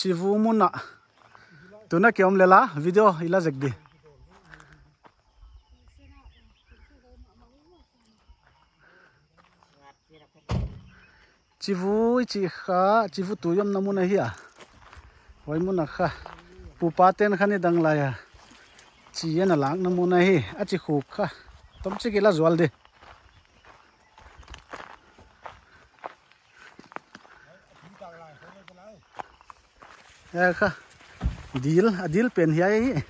chivu muna tuna kiom lela video ila zakdi chivu chi kha chivu tuyom namuna hi a wai muna kha pupa ten khani dang la ya chi yana lang namuna hi a chi khu kha tom chi kila zwal de ya kha deal pen hi ai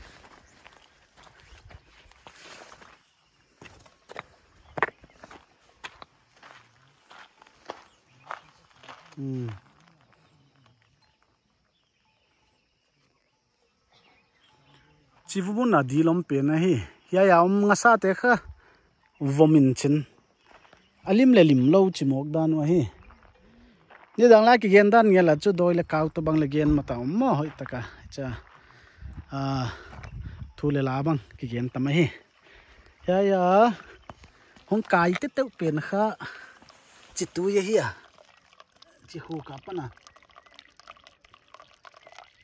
chivu bun na dilom pe na hi ya nga sa te kha vomin chin alim le lim lo chimok dan wa hi ni dang la ki gen dan nge la chu doi le kaw to bang le gen mata mo hoi taka cha thu le la bang ki gen tam hi ya hong kai te te pen kha chi tu ye hi chi hu ka pa na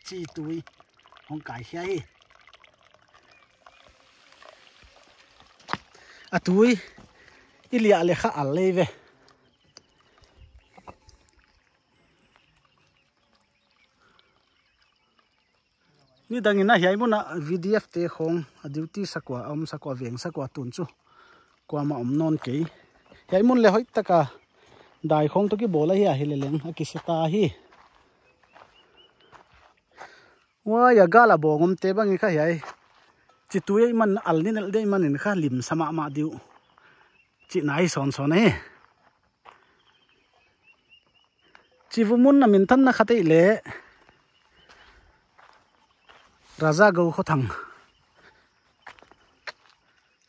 chi tui hong kai hi hi atui ilia le kha al leve ni dangina hiai muna vdf te khong duty sakwa sakwa veng sakwa tun chu kwa ma non ke hiai mun le hoi taka dai khong to ki bola hi a hileleng akisata hi wa ya gala bongom te bangi kha hiai chituye man alni nel de man in kha lim sama ma diu chi nai son son he chivumun na min than na khate le raja go kho thang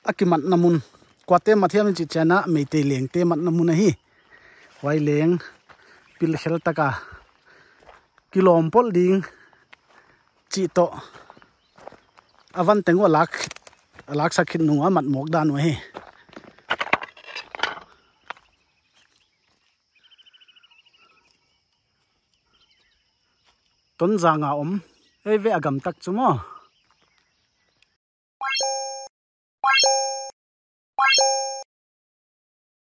akimat namun kwate mathiam chi chana meite leng te mat namun hi wai leng pil khel taka kilom pol ding chi to avan tengo lak sakhin nuwa mat mok dan wa he ton zanga om ve agam tak chumo